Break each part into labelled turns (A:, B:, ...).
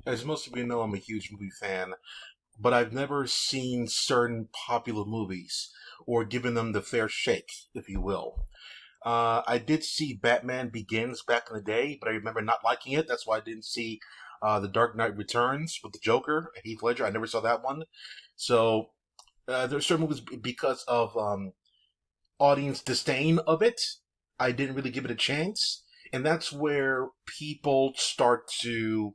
A: As most of you know, I'm a huge movie fan, but I've never seen certain popular movies or given them the fair shake, if you will. I did see Batman Begins back in the day, but I remember not liking it. That's why I didn't see The Dark Knight Returns with the Joker, Heath Ledger. I never saw that one. So there's certain movies because of audience disdain of it. I didn't really give it a chance. And that's where people start to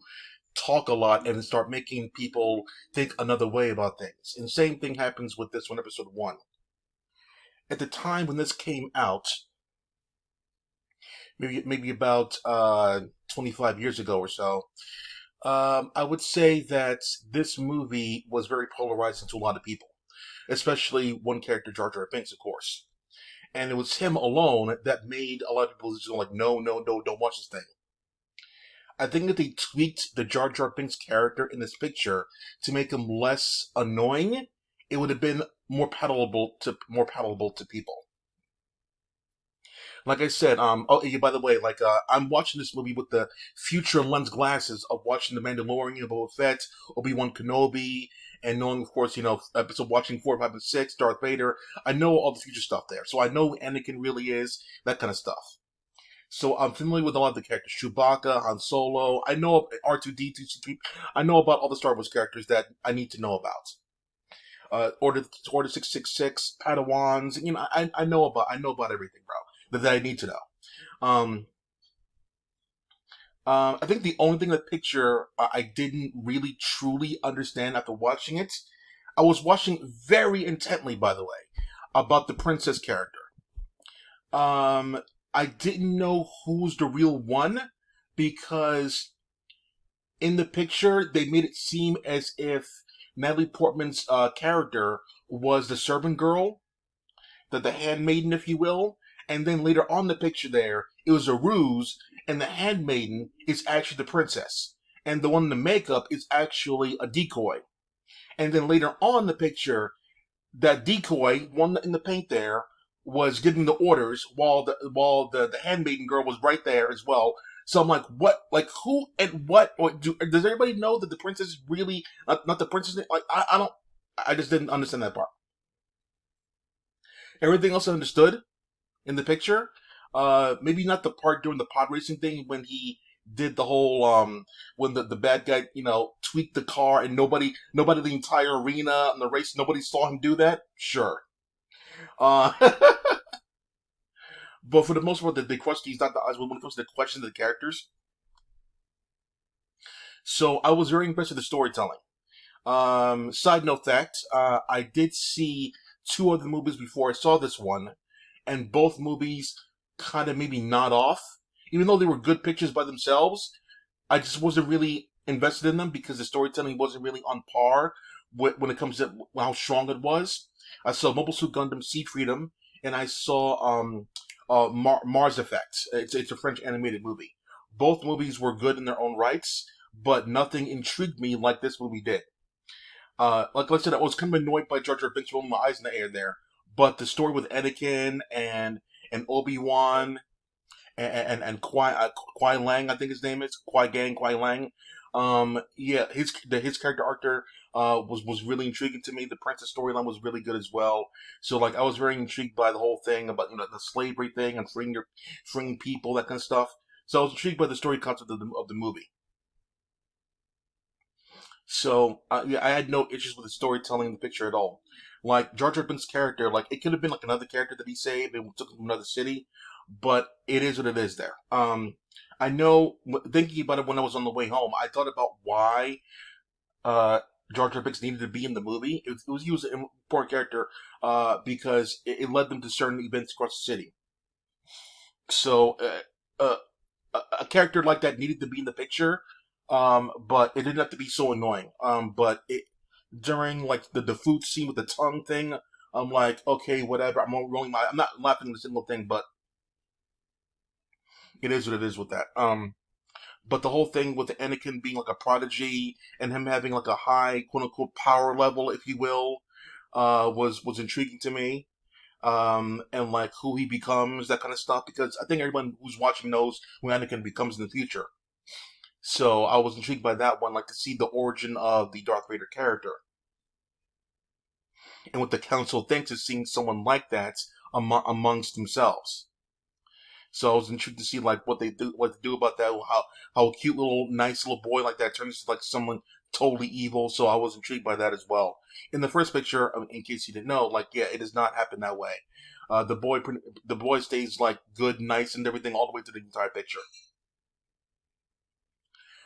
A: talk a lot and start making people think another way about things. And the same thing happens with this one, episode one. At the time when this came out, maybe about 25 years ago or so, I would say that this movie was very polarizing to a lot of people, especially one character, Jar Jar Binks, of course. And it was him alone that made a lot of people just go like, no, no, no, don't watch this thing. I think that they tweaked the Jar Jar Binks character in this picture to make him less annoying. It would have been more palatable to people. Like I said, oh yeah, by the way, I'm watching this movie with the future lens glasses of watching The Mandalorian, Boba Fett, Obi-Wan Kenobi, and knowing, of course, episode watching 4, 5, and 6, Darth Vader. I know all the future stuff there, so I know who Anakin really is, that kind of stuff. So I'm familiar with a lot of the characters: Chewbacca, Han Solo. I know R2D2, C3. I know about all the Star Wars characters that I need to know about. Order 666, Padawans. I know about everything, bro. That I need to know. Um, I think the only thing in the picture I didn't really truly understand after watching it, I was watching very intently, by the way, about the princess character. Um, I didn't know who's the real one because in the picture they made it seem as if Natalie Portman's character was the servant girl, the handmaiden, if you will. And then later on in the picture there, it was a ruse, and the handmaiden is actually the princess. And the one in the makeup is actually a decoy. And then later on in the picture, that decoy, one in the paint there, was giving the orders while the handmaiden girl was right there as well. So I'm like, what? Like, who and what? Does everybody know that the princess is really not the princess? Like, I don't. I just didn't understand that part. Everything else I understood in the picture. Maybe not the part during the pod racing thing when he did the whole when the bad guy tweaked the car and nobody in the entire arena and the race nobody saw him do that. Sure. Uh, but for the most part, the question he's not the eyes when it comes to the question of the characters. So I was very impressed with the storytelling. Side note fact, I did see two other movies before I saw this one, and both movies kind of made me nod off. Even though they were good pictures by themselves, I just wasn't really invested in them because the storytelling wasn't really on par when it comes to how strong it was. I saw Mobile Suit Gundam Seed Freedom, and I saw Mars Effect. It's a French animated movie. Both movies were good in their own rights, but nothing intrigued me like this movie did. Like I said, I was kind of annoyed by Jar Jar Binks rolling my eyes in the air there, but the story with Anakin and Obi Wan and Kwai Lang, I think his name is Kwai Lang. Yeah, his character arc was really intriguing to me. The princess storyline was really good as well. So like I was very intrigued by the whole thing about the slavery thing and freeing people, that kind of stuff. So I was intrigued by the story concept of the movie. So yeah, I had no issues with the storytelling in the picture at all. Like Jar Jar Binks' character, like it could have been like another character that he saved and took him to another city, but it is what it is. There. I know. Thinking about it when I was on the way home, I thought about why uh, Jar Jar Binks needed to be in the movie. It was he was an important character because it led them to certain events across the city. So a character like that needed to be in the picture, but it didn't have to be so annoying. But during like the food scene with the tongue thing, I'm like, okay, whatever. I'm not laughing at a single thing, but it is what it is with that. But the whole thing with Anakin being like a prodigy and him having like a high quote unquote power level, if you will, was intriguing to me. And like who he becomes, that kind of stuff. Because I think everyone who's watching knows who Anakin becomes in the future. So I was intrigued by that one, like to see the origin of the Darth Vader character and what the council thinks of seeing someone like that amongst themselves. So I was intrigued to see like what they do about that, how a cute little nice little boy like that turns into like someone totally evil. So I was intrigued by that as well. In the first picture, in case you didn't know, like yeah, it does not happen that way. The boy stays like good, nice, and everything all the way to the entire picture.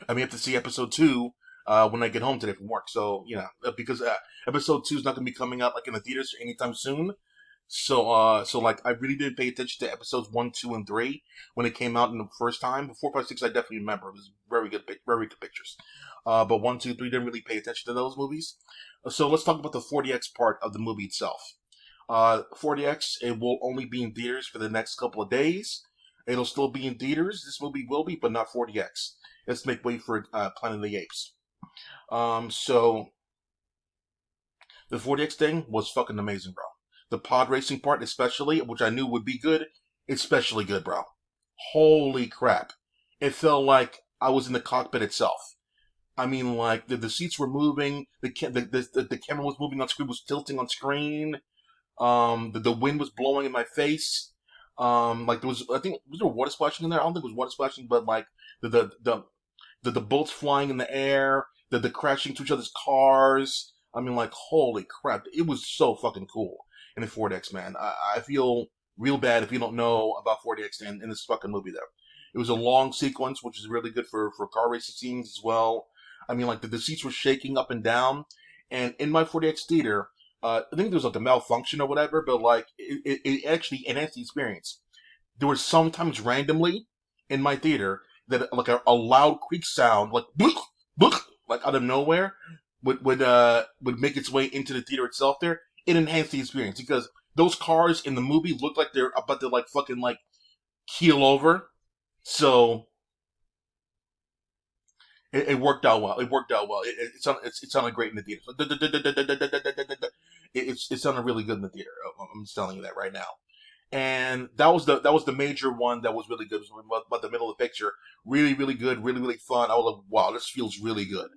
A: I may have to see episode two when I get home today from work. So because episode two is not going to be coming out like in the theaters anytime soon. So like I really did pay attention to episodes 1, 2, and 3 when it came out in the first time. But 4, 5, 6, I definitely remember. It was very good pictures. But 1, 2, 3 didn't really pay attention to those movies. So let's talk about the 40X part of the movie itself. 40X, it will only be in theaters for the next couple of days. It'll still be in theaters. This movie will be, but not 40X. Let's make way for Planet of the Apes. So the 40X thing was fucking amazing, bro. The pod racing part, especially, which I knew would be good, especially good, bro. Holy crap! It felt like I was in the cockpit itself. I mean, like the seats were moving, the camera was moving on screen, was tilting on screen. The wind was blowing in my face. Like there was, I think, was there water splashing in there? I don't think it was water splashing, but like the the the the bolts flying in the air, the crashing to each other's cars. I mean, like, holy crap. It was so fucking cool in the 4DX, man. I feel real bad if you don't know about 4DX in this fucking movie, there. It was a long sequence, which is really good for car racing scenes as well. I mean, like, the seats were shaking up and down. And in my 4DX theater, I think there was like a malfunction or whatever, but like, it actually enhanced the experience. There was sometimes randomly in my theater that like a loud creak sound, like blook, blook, like out of nowhere, would make its way into the theater itself. There, it enhanced the experience because those cars in the movie look like they're about to like fucking like keel over. So it worked out well. It worked out well. It sounded great in the theater. It sounded really good in the theater. I'm just telling you that right now. And that was the major one that was really good. It was about the middle of the picture, really good, really fun. I was like, wow, this feels really good.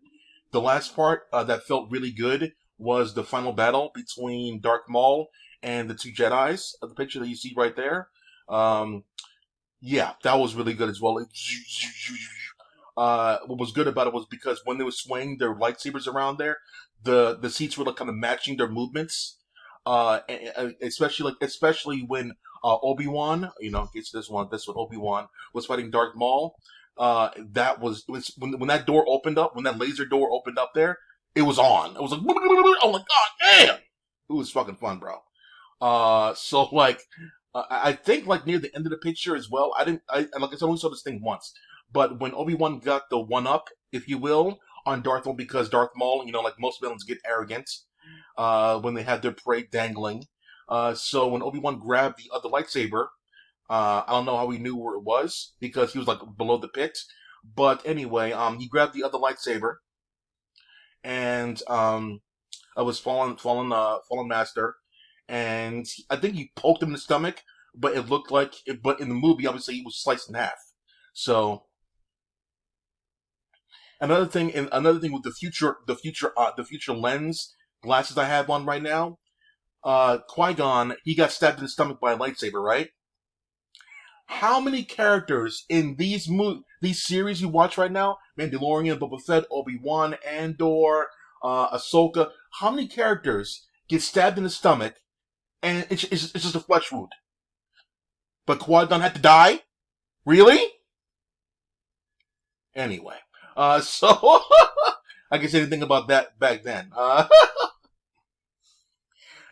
A: The last part that felt really good was the final battle between Darth Maul and the two Jedi's. The picture that you see right there. Um, yeah, that was really good as well. What was good about it was because when they were swaying their lightsabers around there, the seats were like kind of matching their movements. Especially when Obi-Wan, it's this one Obi-Wan was fighting Darth Maul. It was when that door opened up, when that laser door opened up there, it was on. It was like, oh my god, damn! It was fucking fun, bro. So like, I think like near the end of the picture as well. Like I said, I only saw this thing once, but when Obi Wan got the one up, if you will, on Darth Maul, because Darth Maul, like most villains get arrogant, when they had their prey dangling. So when Obi Wan grabbed the other lightsaber, I don't know how he knew where it was because he was like below the pit. But anyway, he grabbed the other lightsaber, and I was fallen master, and I think he poked him in the stomach, but it looked like, but in the movie, obviously, he was sliced in half. So another thing with the future lens glasses I have on right now. Qui-Gon, he got stabbed in the stomach by a lightsaber, right? How many characters in these series you watch right now, Mandalorian, Boba Fett, Obi-Wan, Andor, Ahsoka, how many characters get stabbed in the stomach and it's just a flesh wound? But Qui-Gon had to die? Really? Anyway, so I can say anything about that back then.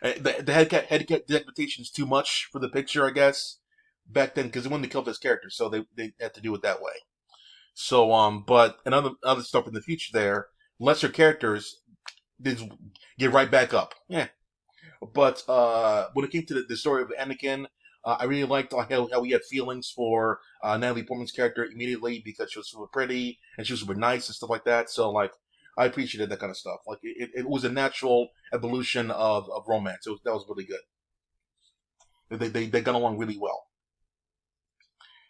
A: The head decapitation is too much for the picture, I guess, back then, because when they killed this character, so they had to do it that way. So, but another other stuff in the future there, lesser characters did get right back up. Yeah. But when it came to the story of Anakin, I really liked like how we had feelings for Natalie Portman's character immediately because she was super pretty and she was super nice and stuff like that. So like I appreciated that kind of stuff. Like it was a natural evolution of romance. That was really good. They got along really well.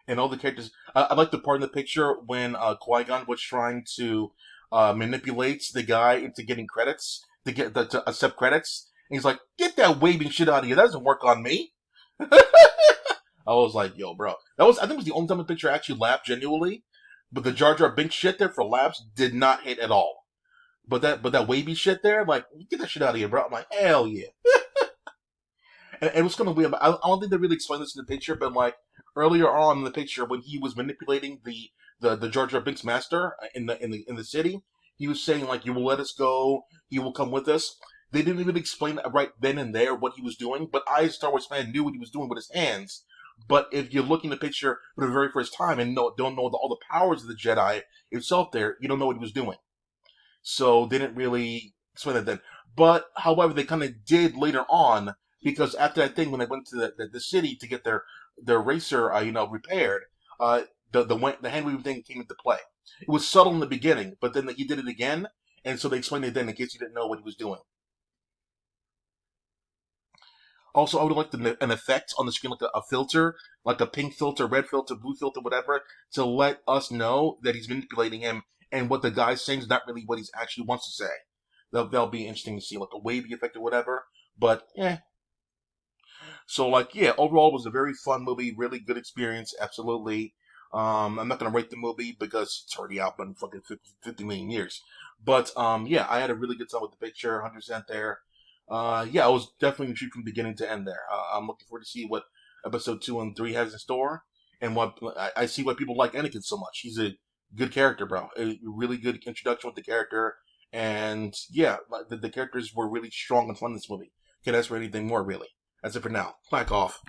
A: and all the characters. I like the part in the picture when Qui-Gon was trying to manipulate the guy into getting credits to accept credits. And he's like, "Get that waving shit out of here. That doesn't work on me." I was like, "Yo, bro." I think it was the only time the picture actually laughed genuinely. But the Jar Jar Binks shit there for laughs did not hit at all. But that wavy shit there, like, get that shit out of here, bro. I'm like, hell yeah. And it was kind of weird. I don't think they really explained this in the picture, but like earlier on in the picture when he was manipulating the Jar Jar Binks master in the city, he was saying like, "You will let us go. You will come with us." They didn't even explain right then and there what he was doing, but I, as a Star Wars fan, knew what he was doing with his hands. But if you're looking at the picture for the very first time and don't know all the powers of the Jedi itself, there you don't know what he was doing. So they didn't really explain that then. But however, they kind of did later on because after that thing, when they went to the city to get their racer, repaired, the hand waving thing came into play. It was subtle in the beginning, but then he did it again, and so they explained it then in case you didn't know what he was doing. Also, I would like an effect on the screen, like a filter, like a pink filter, red filter, blue filter, whatever, to let us know that he's manipulating him and what the guy's saying is not really what he actually wants to say. That'll be interesting to see, like a wavy effect or whatever. But yeah. So like yeah, overall it was a very fun movie, really good experience, absolutely. I'm not gonna rate the movie because it's already out in fucking 50 million years. But yeah, I had a really good time with the picture, 100% there. Yeah, I was definitely intrigued from beginning to end there. I'm looking forward to see what episode 2 and 3 has in store, and what I see why people like Anakin so much. He's a good character, bro. A really good introduction with the character, and yeah, like, the characters were really strong and fun in this movie. Can't ask for anything more, really. That's it for now. Back off.